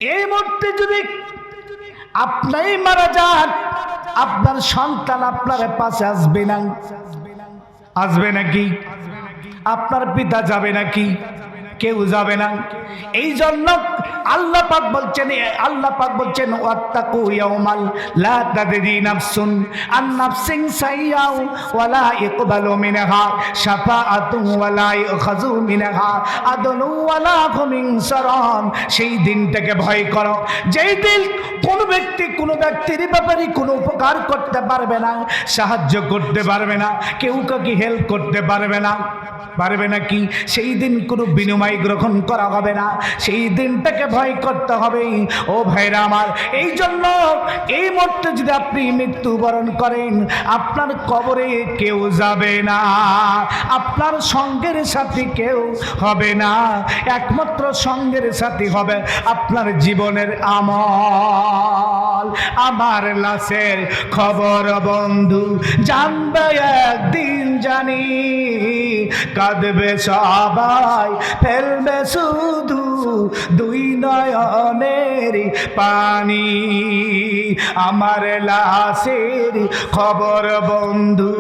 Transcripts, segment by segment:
এই মুহূর্তে যদি আপনি মারা যান, আপনার সন্তান আপনার পাশে আসবে না, আসবে নাকি? আপনার পিতা যাবে নাকি? কেউ যাবে না। এই জন্য আল্লাহ পাক বলছেন ওয়াত্তাকু ইয়াউমাল লা তাদরি নাফসুন আন নাফসিন সাইয়াও ওয়ালা ইকবালু মিনহা শাফাআতুন ওয়ালা ইউখাযু মিনহা আদলু ওয়ালা হুম ইনসারান। সেই দিনটাকে ভয় করো, যেই দিন কোনো ব্যক্তির ব্যাপারে কোনো উপকার করতে পারবে না, সাহায্য করতে পারবে না, কেউ কাউকে হেল্প করতে পারবে না। পারবে নাকি? সেই দিন কোনো বিনিময় গ্রহণ করা হবে না। সেই দিনটাকে ভয় করতে হবে ও ভাইরা আমার। এই জন্য এই মুহূর্তে যদি আপনি মৃত্যুবরণ করেন, আপনার কবরে কেউ যাবে না, আপনার সঙ্গের সাথী কেউ হবে না। একমাত্র সঙ্গের সাথী হবে আপনার জীবনের আমল। আমার লাশের খবর বন্ধু জানবে একদিন, জানি কাঁদবে সবাই, ফেলবে শুধু দুই নয়নের পানি। আমার লাশের খবর বন্ধু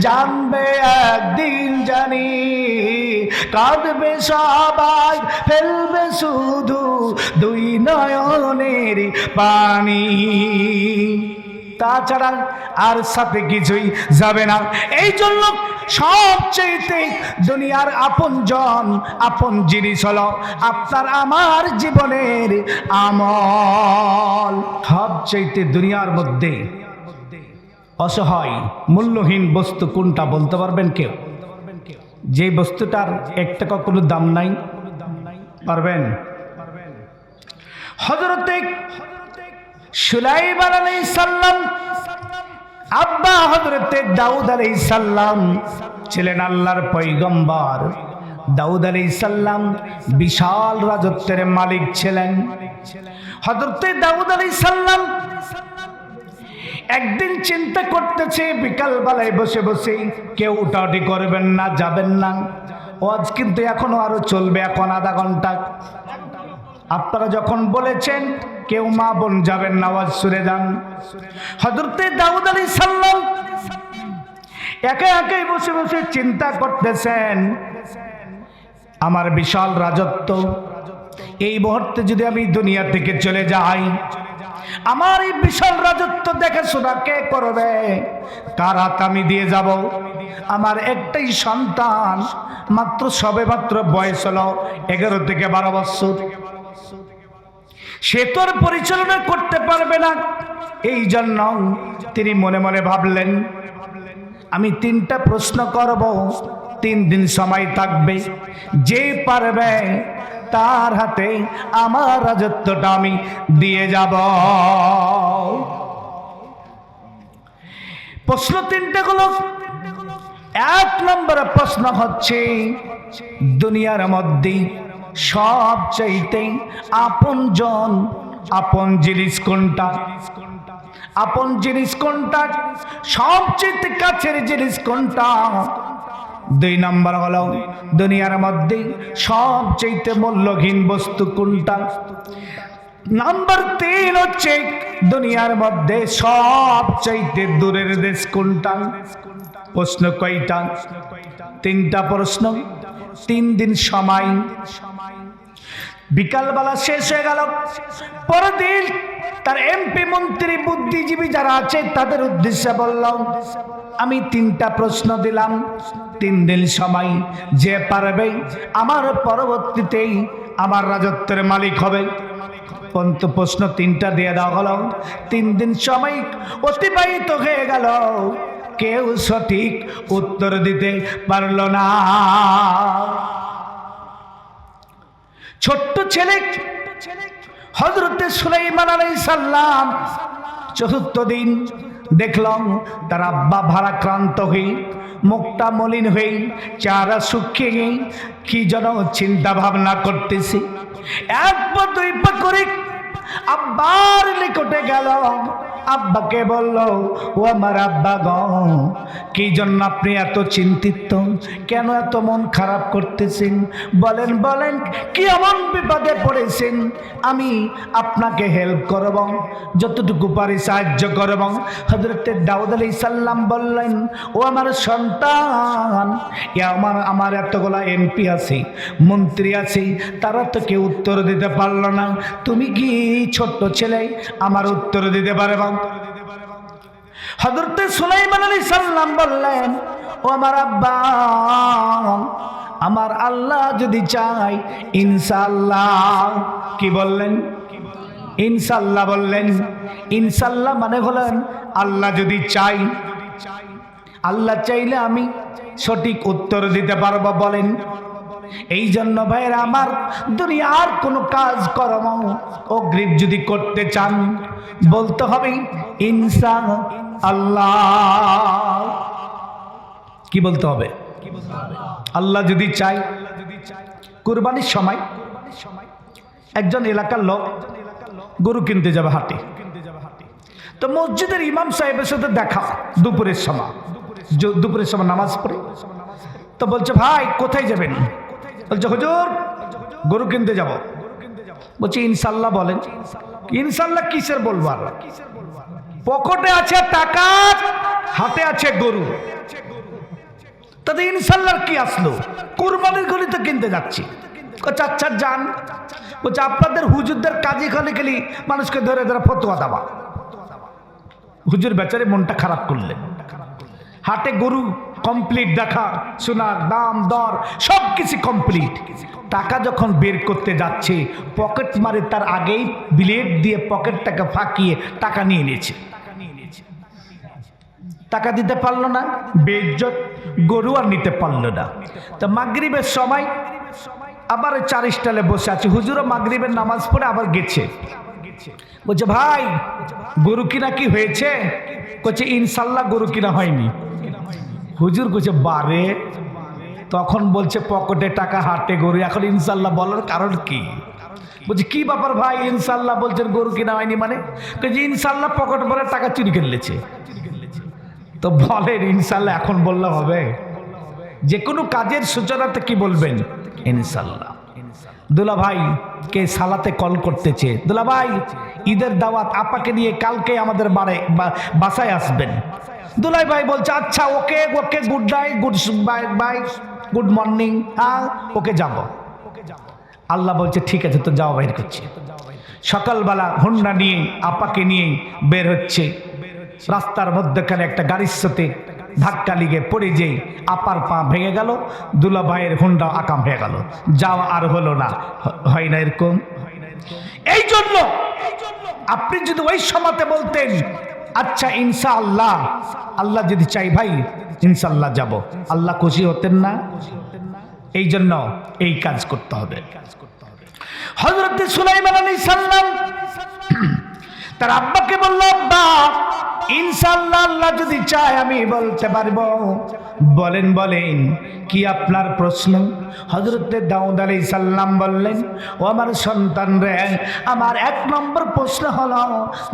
জানবে একদিন, জানি কাঁদবে সবাই, ফেলবে শুধু দুই নয়নের পানি। তাছাড়া আর সাথে কিছুই যাবে না। এই জন্য সবচেয়ে দুনিয়ার আপন জিনিস হলো আপনার আমার জীবনের আমল। সবচেয়ে দুনিয়ার মধ্যে অসহায় মূল্যহীন বস্তু কোনটা বলতে পারবেন কেউ? যে বস্তুটার এক টাকা কোনো দাম নাই, পারবেন? হযরতে সুলাইমান আলাইহিস সালাম আব্বা হযরতে দাউদ আলাইহিস সালাম ছিলেন আল্লাহর পয়গম্বর। দাউদ আলাইহিস সালাম বিশাল রাজত্বের মালিক ছিলেন। হযরতে দাউদ আলাইহিস সালাম একদিন চিন্তা করতেছে, বিকাল বেলায় বসে বসে, কেউ উঠাউঠি করবেন না, যাবেন না। ওয়াজ কিন্তু এখনো আরো চলবে, এখন আধা ঘন্টা। আপনারা যখন বলেছেন কেউ মা বোন যাবেন না, ওয়াজ শুনে যান। হযরতে দাউদ আলাইহিস সালাম একা একাই বসে বসে চিন্তা করতেছেন, আমার বিশাল রাজত্ব, এই মুহূর্তে যদি আমি দুনিয়া থেকে চলে যাই, আমার এই বিশাল রাজত্ব দেখাশোনা কে করবে? কার হাতে আমি দিয়ে যাব? আমার একটাই সন্তান, সবেমাত্র বয়স হলো 11 থেকে 12 বছর, সে তোর পরিচালনা করতে পারবে না। এই জন্য তিনি মনে মনে ভাবলেন, আমি 3টা প্রশ্ন করব, 3 দিন সময় থাকবে, যে পারবে তার হাতে আমার রাজত্বটা আমি দিয়ে যাব। প্রশ্ন 3টে হলো, 1 নম্বর প্রশ্ন হচ্ছে, দুনিয়ার মধ্যে সবচাইতে আপন জিনিস কোনটা? আপন জিনিস কোনটা? সবচেয়ে কাছের জিনিস কোনটা? 2 নম্বর হলো, দুনিয়ার মধ্যে সবচেয়ে মূল্যহীন বস্তু কোনটা? নাম্বার 3 হচ্ছে, দুনিয়ার মধ্যে সবচেয়ে দূরের দেশ কোনটা? প্রশ্ন কয়টা? 3টা প্রশ্ন, 3 দিন সময়। বিকালবেলা শেষ হয়ে গেল। পরের দিন তার এমপি, মন্ত্রী, বুদ্ধিজীবী যারা আছে তাদের উদ্দেশ্যে বললাম, আমি 3টা প্রশ্ন দিলাম, 3 দিন সময়, যে পারবে আমার পরবর্তীতেই আমার রাজত্বের মালিক হবে। পন্ত প্রশ্ন 3টা দিয়ে দেওয়া হলো। 3 দিন সময় অতিবাহিত হয়ে গেল, কেউ সঠিক উত্তর দিতে পারল না। ছোট্ট ছেলে হযরতে সুলাইমান আলাইহিস সালাম 4th দিন দেখলাম তার আব্বা ভারাক্রান্ত হয়ে, মুখটা মলিন হয়ে, চেহারা শুকিয়ে গিয়ে কি যেন চিন্তা ভাবনা করতেছে। 1 পা 2 পা করে আব্বার নিকটে গেল, আব্বাকে বলল, ও আমার আব্বা গো, কি জন্য আপনি এত চিন্তিত, কেন এত মন খারাপ করতেছেন? বলেন বলেন, কি এমন বিপদে পড়েছেন? আমি আপনাকে হেল্প করব, যতটুকু পারি সাহায্য করব। হযরত দাউদ আলাইহিস সালাম বললেন, ও আমার সন্তান, আমার এতগুলা এমপি আছে, মন্ত্রী আছে, তারা তো কেউ উত্তর দিতে পারলো না, তুমি কি ছোট্ট ছেলে আমার উত্তর দিতে পারবা? হযরত সুলাইমান আলাইহিস সালাম বললেন, ও আমার আব্বা, আমার আল্লাহ যদি চায় ইনশাআল্লাহ। কি বললেন? ইনশাআল্লাহ বললেন। ইনশাআল্লাহ মানে হলেন আল্লাহ যদি চাই, আল্লাহ চাইলে আমি সঠিক উত্তর দিতে পারবো। বলেন, এই জন্য ভাইরা আমার, দুনিয়ার কোনো কাজ কর্ম অগ্রিম যদি করতে চান, বলতে হবে ইনশাআল্লাহ। কি বলতে হবে? আল্লাহ যদি চাই। কুরবানির সময় একজন এলাকার লোক গরু কিনতে যাবে হাটে। তো মসজিদের ইমাম সাহেবের সাথে দেখা দুপুরের সময়, নামাজ পড়ে। তো বলছে, ভাই কোথায় যাবেন? বলছে, হুজুর গরু কিনতে যাব। বলছে, ইনশাল্লাহ বলেন। ইনশাল্লাহ কিসের বলবো? আর পকেটে আছে টাকা, হাতে আছে গরু, তাতে ইনশাল্লাহ কি আসলো? কুরবানির গরু তো কিনতে যাচ্ছি। আচ্ছা যান। বলছে, আপনাদের হুজুরদের কাজে খালি খালি মানুষকে ধরে ধরে ফতোয়া দেওয়া। হুজুর বেচারে মনটা খারাপ করলেন। হাটে গরু কমপ্লিট, দেখা শোনা, দাম দর সব কিছু কমপ্লিট। টাকা যখন বের করতে যাচ্ছে, পকেট মারে তার আগেই ব্লেড দিয়ে পকেটটাকে ফাঁকিয়ে টাকা নিয়ে নিয়েছে। টাকা দিতে পারলো না, বেইজ্জত, গরু আর নিতে পারলো না। তো মাগরিবের সময় আবার 4 স্টলে বসে আছে। হুজুরও মাগরিবের নামাজ পড়ে আবার গেছে। বলছে, ভাই গরু কিনা কি হয়েছে? বলছে, ইনশাল্লাহ গরু কিনা হয়নি। হুজুর বলছে, বারে, তখন বলছে পকেটে টাকা, হাটে গরু, এখন ইনশাল্লাহ বলার কারণ কি? বলছে, কি ব্যাপার ভাই, ইনশাল্লাহ বলছেন গরু কিনা হয়নি মানে? ইনশাল্লাহ পকেট ভরে টাকা চুরি করে নিয়েছে। তো বলেন, ইনশাল্লাহ এখন বললে হবে? যে কোনো কাজের সূচনাতে কি বলবেন? ইনশাল্লাহ। দুলা ভাই কে সালাতে কল করতেছে, দুলা ভাই ঈদের দাওয়াত আপাকে নিয়ে কালকে আমাদের বাসায় আসবেন। দুলাই ভাই বলছে, আচ্ছা ওকে ওকে, গুড নাইট, গুড মর্নিং, হ্যাঁ ওকে যাব। আল্লাহ বলছে, ঠিক আছে তো যাও, বের করছি। সকালবেলা হোন্ডা নিয়ে আপাকে নিয়ে বের হচ্ছে। রাস্তার মধ্যখানে একটা গাড়ির সাথে ধাক্কা লিগে পড়ে যেই আপার পা ভেঙে গেল, দুলা ভাইয়ের হোন্ডা আকাম হয়ে গেল, যাওয়া আর হলো না। হয় না এরকম? এই জন্য আপনি যদি ওই সময়তে বলতেন, আচ্ছা ইনশাআল্লাহ, আল্লাহ যদি চাই ভাই ইনশাআল্লাহ যাব, আল্লাহ খুশি হতেন না? এই জন্য এই কাজ করতে হবে। হযরত সুলাইমান আলাইহিস সালাম তার আব্বাকে বলল, আব্বা ইনশাআল্লাহ আল্লাহ যদি চায় আমি বলতে পারবো। বলেন বলেন, কি আপনার প্রশ্ন? হযরত দাউদ আলাইহিস সালাম বললেন, ও আমার সন্তান রে, আমার 1 নম্বর প্রশ্ন হলো,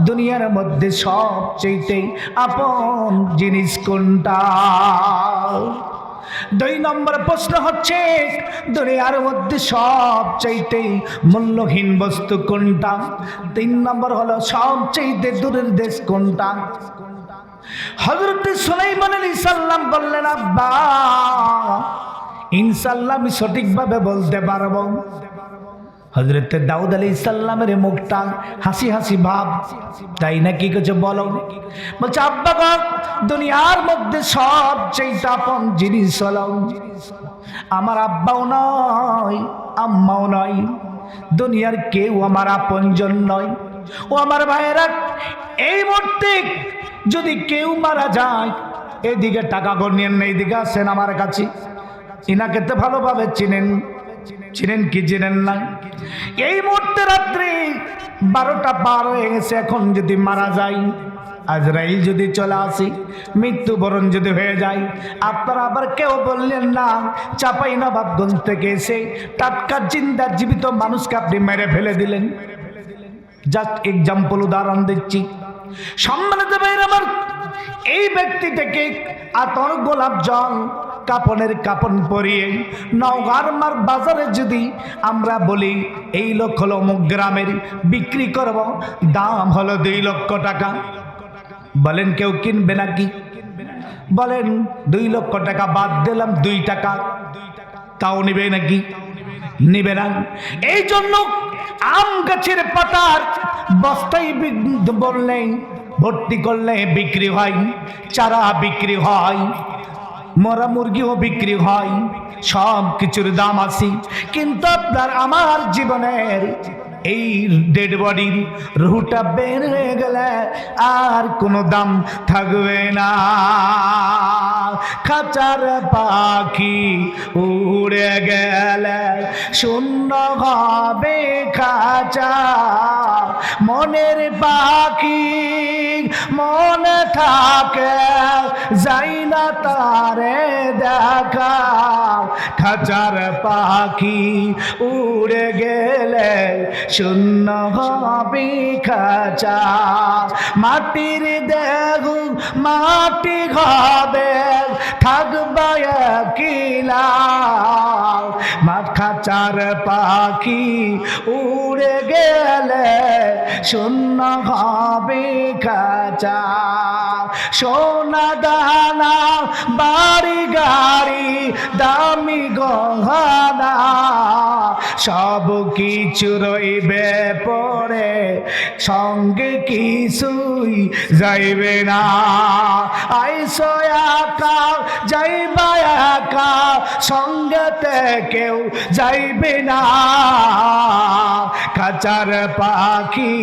দুনিয়ার মধ্যে সবচেয়ে আপন জিনিস কোনটা? 2 নম্বর প্রশ্ন হচ্ছে, দুনিয়ার মধ্যে সবচাইতে মূল্যহীন বস্তু কোনটা? 3 নম্বর হলো, সবচাইতে দূরের দেশ কোনটা? হযরত সুলাইমান আলাইহিস সালাম বললেন, আব্বা ইনশাআল্লাহ আমি সঠিকভাবে বলতে পারবো। হযরত দাউদ আলাইহিস সালামের মুখটা হাসি হাসি ভাব, তাই না? কি কিছু বলো? বলছে, আব্বা গো, দুনিয়ার মধ্যে সবচেয়ে আপন জিনিস হলো আমার আব্বাও নয়, আম্মাও নয়, দুনিয়ার কেউ আমার আপনজন নয়। ও আমার ভাইয়েরা, এই মুহূর্তে যদি কেউ মারা যায়, এদিকে টাকা গণিয়েন না, এইদিকে আসেন আমার কাছে। ইনাকে তো ভালোভাবে চিনেন কি চিনেন না? এই মুহূর্তে রাত্রি 12টা পার হয়ে গেছে। এখন যদি মারা যায়, আজরাইল যদি চলে আসি, মৃত্যুবরণ যদি হয়ে যায়, আপনারা আবার কেউ বললেন না চাঁপাইনবাবগঞ্জ থেকে এসে টাটকা জিন্দা জীবিত মানুষকে আপনি মেরে ফেলে দিলেন। জাস্ট এক্সাম্পল, উদাহরণ দিচ্ছি। সম্মানিত ভাইরা আমার, এই ব্যক্তিটাকে আতর গোলাপ জল কাপনের কাপন পরিয়ে নওগাঁর মার বাজারে যদি আমরা বলি এই লোক হলো অমুক গ্রামের, বিক্রি করব, দাম হলো 2 লক্ষ টাকা, বলেন কেউ কিনবে নাকি? বলেন 2 লক্ষ টাকা বাদ দিলাম 2 টাকা, তাও নিবে নাকি? নিবে না। এই জন্য আম গাছের পাতার বস্তায় বললে ভর্তি করলে বিক্রি হয়, চারা বিক্রি হয়, মরা মুরগিও বিক্রি হয়, সব কিছুর দাম আছে। কিন্তু আপনার আমার জীবনের এই ডেড বডির রুহটা বের হয়ে গেলে আর কোনো দাম থাকবে না। খাঁচার পাখি উড়ে গেলে শূন্য হবে খাঁচা, মনের পাখি মনে থাকে যাই না তারে দেখা। খাঁচার পাখি উড়ে গেলে শূন্য হবে খাঁচা, মাটির দেহ মাটি হবে থাকবে কিলা। খাঁচার পাখি উড়ে গেলে শূন্য হবে খাঁচা, সোনা দানা বাড়ি গাড়ি দামি গহনা সব কিছু রইবে পড়ে, সঙ্গে কিছুই যাইবে না। আইসো একা যাইবা একা, সঙ্গেতে কেউ যাইবে না। খাঁচার পাখি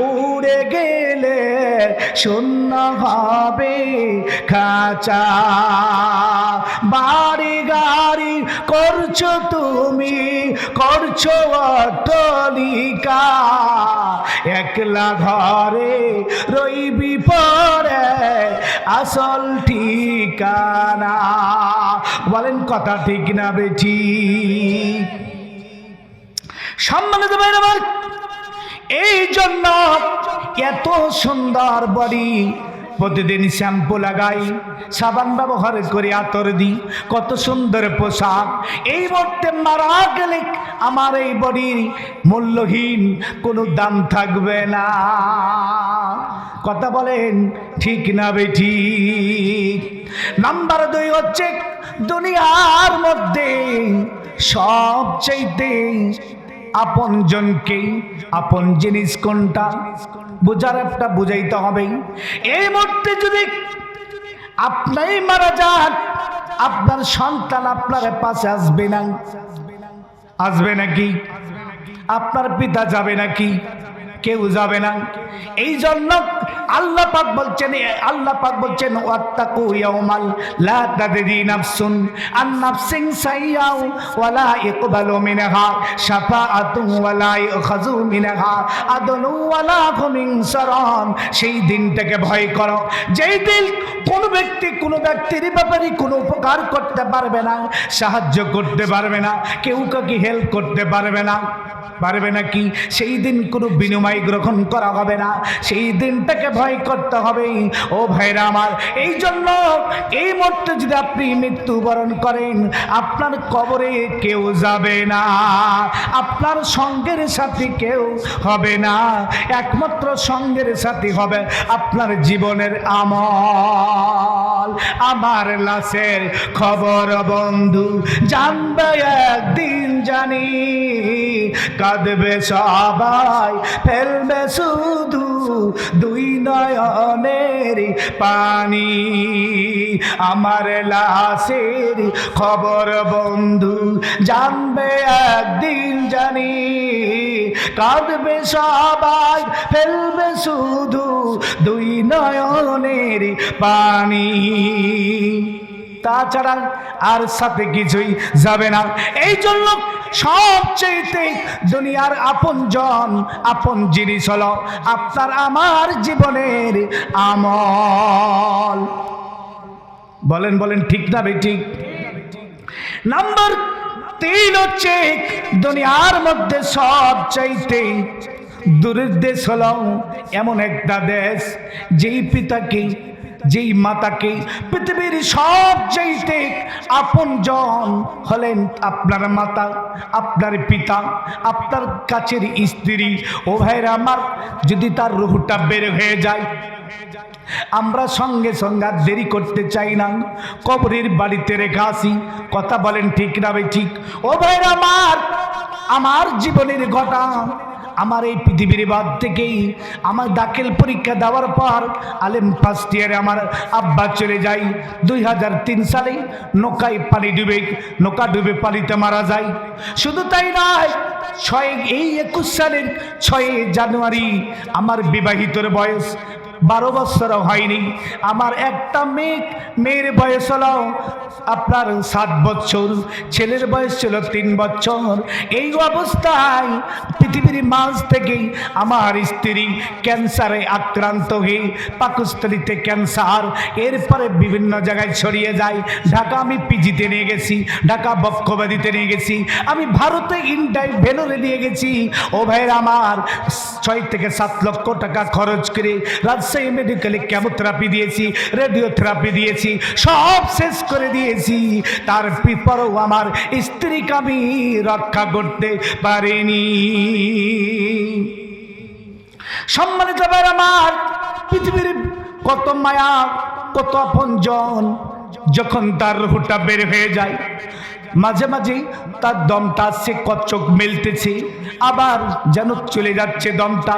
উড়ে গেলে শূন্য হবে খাঁচা, বাড়ি গাড়ি করছো তুমি, করছো অট্টালিকা, একলা ঘরে রইবি পরে আসল ঠিকানা। বলেন কথা ঠিক না বেঠিক? সম্মানিত ভাইরা আমার, এই জন্য এত সুন্দর বডি, প্রতিদিন শ্যাম্পু লাগাই, সাবান ব্যবহার করি, আতর দিই, কত সুন্দর পোশাক। এই মুহূর্তে মারা গেলে আমার এই বডির মূল্যহীন কোনো দাম থাকবে না। কথা বলেন ঠিক না বেঠিক? নাম্বার 2 হচ্ছে দুনিয়ার মধ্যে সবচাইতে আপন জনকে আপন জিনিস কোনটা বুঝার একটা বুঝাইতে হবে। এই মুহূর্তে যদি আপনি মারা যান, আপনার সন্তান আপনার পাশে আসবে না, আসবে নাকি? আপনার পিতা যাবে নাকি? কেউ যাবে না। এই জন্য আল্লাহ পাক বলছেন ওয়াত্তাকু ইয়াউমাল লা তাদরি নাফসুন আন নাফসিন সাইয়াও ওয়ালা ইকবালু মিনহা শাফাআতুন ওয়ালা ইউখাযু মিনহা আদলু ওয়ালা হুম ইনসারান। সেই দিনটাকে ভয় করো, যেই দিন কোন ব্যক্তির ব্যাপারে কোনো উপকার করতে পারবে না, সাহায্য করতে পারবে না, কেউ কাউকে হেল্প করতে পারবে না। পারবে নাকি? সেই দিন কোনো বিনিময় গ্রহণ করা হবে না, সেই দিনটাকে ভয় করতে হবে। ও ভাইরা আমার, এই জন্য এই মুহূর্তে যদি আপনি মৃত্যুবরণ করেন, আপনার কবরে কেউ যাবে না, আপনার সঙ্গের সাথী কেউ হবে না, একমাত্র সঙ্গের সাথী হবে আপনার জীবনের আমল। আমার লাশের খবর বন্ধু জানবে একদিন জানি, কাঁদবে সবাই ফেলবে শুধু 2 নয়নের পানি। আমার লাশের খবর বন্ধু জানবে একদিন জানি, কাঁদবে সবাই ফেলবে শুধু 2 নয়নের পানি, তাছাড়া আর সাথে কিছুই যাবে না। এই জন্য সবচেয়ে দুনিয়ার আপনজন আপন জিনিস হলো আপনার আমার জীবনের আমল। বলেন ঠিক না বেঠিক? নাম্বার 3 হচ্ছে দুনিয়ার মধ্যে সবচাইতে দূরের দেশ হলো এমন একটা দেশ যেই পিতাকে যেই মাতাকে পৃথিবীর সবচাইতে আপনজন হলেন আপনার মাতা, আপনার পিতা, আপনার কাছের স্ত্রী। ও ভাইরা আমার, যদি তার রুহটা বের হয়ে যায়, আমরা সঙ্গে সঙ্গে আর দেরি করতে চাই না, কবরের বাড়িতে রেখে আসি। কথা বলেন ঠিক না ভাই ঠিক? ও ভাইরা আমার জীবনের ঘটনা, আমার এই পৃথিবীর বাদ থেকেই আমার দাখিল পরীক্ষা দেওয়ার পর আলেম ফার্স্ট ইয়ারে আমার আব্বা চলে যায় 2003 সালে। নৌকায় পানি ডুবে, নৌকা ডুবে পানিতে মারা যায়। শুধু তাই নয়, 21 সালের 6 জানুয়ারি আমার বিবাহিতর বয়স 12 বছর হয়নি। আমার একটা মেয়ের বয়স হলো আপনার 7 বছর, ছেলের বয়স ছিল 3 বছর। এই অবস্থায় পৃথিবীর মাঝ থেকেই আমার স্ত্রী ক্যান্সারে আক্রান্ত হয়ে পাকস্থলীতে ক্যান্সার, এরপরে বিভিন্ন জায়গায় ছড়িয়ে যায়। ঢাকা আমি পিজিতে নিয়ে গেছি, ঢাকা বক্ষব্যাধিতে নিয়ে গেছি, আমি ভারতে ইন্ডিয়ায় ভেলোরে নিয়ে গেছি। ও ভাইয়ের আমার 6 থেকে 7 লক্ষ টাকা খরচ করে রাজশাহী মেডিকেলে কেমোথেরাপি দিয়েছি, রেডিওথেরাপি দিয়েছি, সব শেষ করে দিয়েছি। তারপরেও আমার স্ত্রীকে আমি রক্ষা করতে পারিনি। সম্মানিত ভাই আমার, পৃথিবীর কত মায়া, কত আপনজন, যখন তার রুহটা বের হয়ে যায়, মাঝে মাঝে তার দমটা সে কচ্চক মেলতেছে, আবার যেন চলে যাচ্ছে দমটা।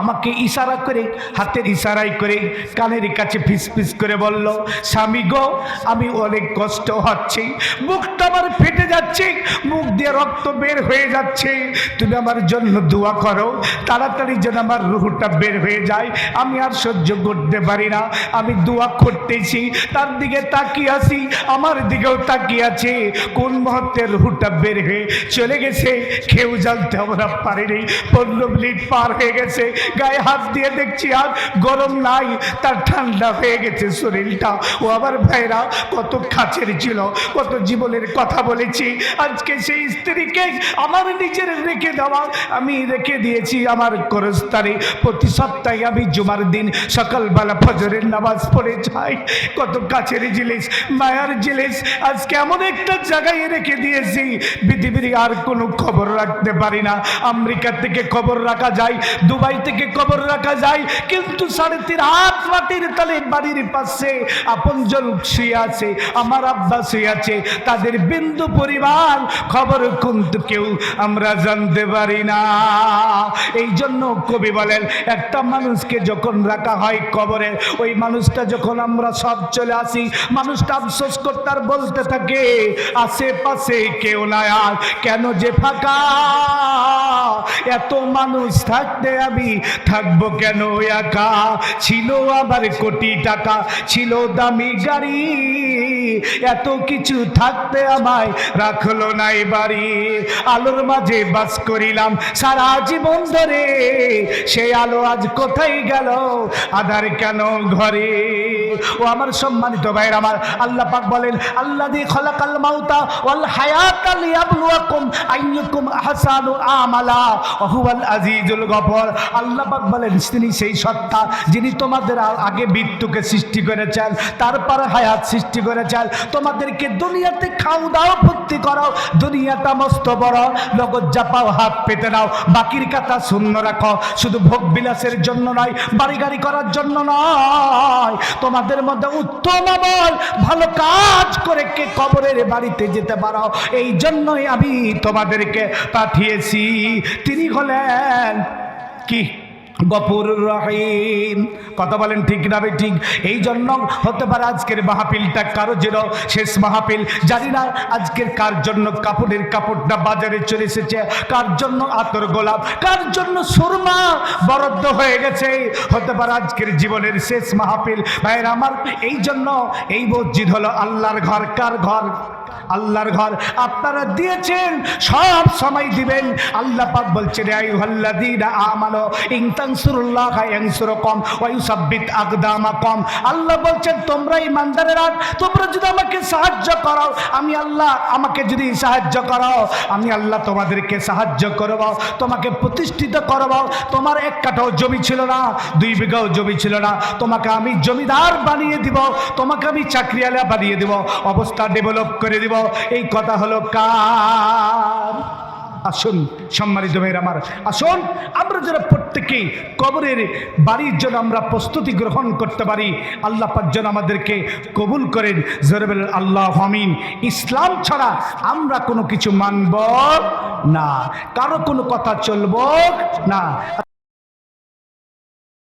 আমাকে ইশারা করে, হাতের ইশারাই করে কানের কাছে ফিসফিস করে বলল, স্বামী গো, আমি অনেক কষ্ট হচ্ছে, মুখটা আমার ফেটে যাচ্ছে, মুখ দিয়ে রক্ত বের হয়ে যাচ্ছে, তুমি আমার জন্য দোয়া করো, তাড়াতাড়ি যেন আমার রুহটা বের হয়ে যায়, আমি আর সহ্য করতে পারি না। আমি দোয়া করতেছি, তার দিকে তাকিয়ে আছি, আমার দিকেও তাকিয়ে আছে। কোন মুহূর্তে রুহটা বের হয়ে চলে গেছে কেউ জানতে আমরা পারিনি। 15 মিনিট পার হয়ে গেছে, গায়ে হাত দিয়ে দেখছি আর গরম নাই, তার ঠান্ডা হয়ে গেছে শরীরটা। ও আমার ভাইরা, কত কাছের ছিল, কত জীবনের কথা বলেছি। আজকে সেই স্ত্রীকে আমার নিজের রেখে দেওয়া, আমি রেখে দিয়েছি আমার কবরস্থানে। প্রতি সপ্তাহে আমি জুমার দিন সকালবেলা ফজরের নামাজ পড়ে যাই। কত কাছের জিনিস, মায়ার জিনিস, আজকে এমন একটা জায়গায় রেখে দিয়েছি পৃথিবীর আর কোনো খবর রাখতে পারি না। আমেরিকা থেকে খবর রাখা যায়, দুবাই থেকে খবর রাখা যায়, কিন্তু 3.5 হাত মাটির তলে বাড়ির পাশে আপনজন শুয়ে আছে, আমার আব্বা শুয়ে আছে, তাদের বিন্দু পরিমাণ খবর কিন্তু কেউ আমরা জানতে পারি না। এই জন্য কবি বলেন, একটা মানুষকে যখন রাখা হয় কবরে, ওই মানুষটা যখন আমরা সব চলে আসি, মানুষটা আফসোস করতে আর বলতে থাকে, আশেপাশে কেউ নাই, আর কেন যে ফাঁকা, এত মানুষ থাকতে আমি থাকবো কেন একা। ছিল আবার কোটি টাকা, ছিল দামি গাড়ি, এত কিছু থাকতে আমায় রাখলো নাই বাড়ি। আলোর মাঝে বাস করিলাম সারা জীবন ধরে, সেই আলো আজ কোথায় গেল, আধার কেন ঘরে। ও আমার সম্মানিত ভাইরা আমার, আল্লাহ পাক বলেন, আল্লাযী খালাকাল মাউতা ওয়াল হায়াতা লিয়াবলুয়াকুম আইয়ুকুম আহসানু আমালা ওয়া হুয়াল আজিজুল গফুর। আল্লাহ পাক বলেন, তিনি সেই সত্তা যিনি তোমাদের আগে মৃত্যুকে সৃষ্টি করেছেন, তারপর হায়াত সৃষ্টি করেছেন, তোমাদেরকে দুনিয়াতে খাও দাও ফুর্তি করো, দুনিয়াটা মস্ত বড়, নগদ যা পাও হাত পেতে নাও, বাকির কথা শূন্য রাখো। শুধু ভোগ বিলাসের জন্য নয়, বাড়ি গাড়ি করার জন্য নয়, তোমাদের মধ্যে উত্তম আমল ভালো কাজ করে কে কবরের বাড়িতে যেতে পারো, এই জন্যই আমি তোমাদেরকে পাঠিয়েছি। তিনি হলেন কি? গফুর রহিম। কথা বলেন ঠিক না ভাই ঠিক? এই জন্য হতে পারে আজকের মাহফিলটা কারো যেন শেষ মাহফিল, জানি না আজকের কার জন্য কাপড়ের কাপড়টা বাজারে চলে এসেছে, কার জন্য আতর গোলাপ, কার জন্য সুরমা বরাদ্দ হয়ে গেছে, হতে পারে আজকের জীবনের শেষ মাহফিল। ভাইয়ের আমার, এই জন্য এই মসজিদ হলো আল্লাহর ঘর। কার ঘর? আল্লাহর ঘর। আপনারা দিয়েছেন, সব সময় দিবেন। আল্লাহ পাক বলছেন, আইয়ুহাল্লাযীনা আমানু ইন তানসুরুল্লাহ ইয়ানসুরকুম ওয়া ইউসাব্বিত আকদামাকুম। আল্লাহ বলছেন তোমরা ঈমানদারেরা, তোমরা যদি আমাকে সাহায্য করো, আমি আল্লাহ আমাকে যদি সাহায্য করো, আমি আল্লাহ তোমাদেরকে সাহায্য করব, তোমাকে প্রতিষ্ঠিত করব। তোমার এক কাঠাও জমি ছিল না, 2 বিঘাও জমি ছিল না, তোমাকে আমি জমিদার বানিয়ে দিব, তোমাকে আমি চাকরিওয়ালা বানিয়ে দিব, অবস্থা ডেভেলপ করে দিব। এই কথা হলো কার? আসুন সম্মানিত ভাইরা আমার, আসুন আমরা যারা প্রত্যেকেই কবরের বাড়ির জন্য আমরা প্রস্তুতি গ্রহণ করতে পারি। আল্লাহ পাক যেন আমাদেরকে কবুল করেন। জোরে বলেন আল্লাহু আমিন। ইসলাম ছাড়া আমরা কোনো কিছু মানব না, কারো কোনো কথা চলব না।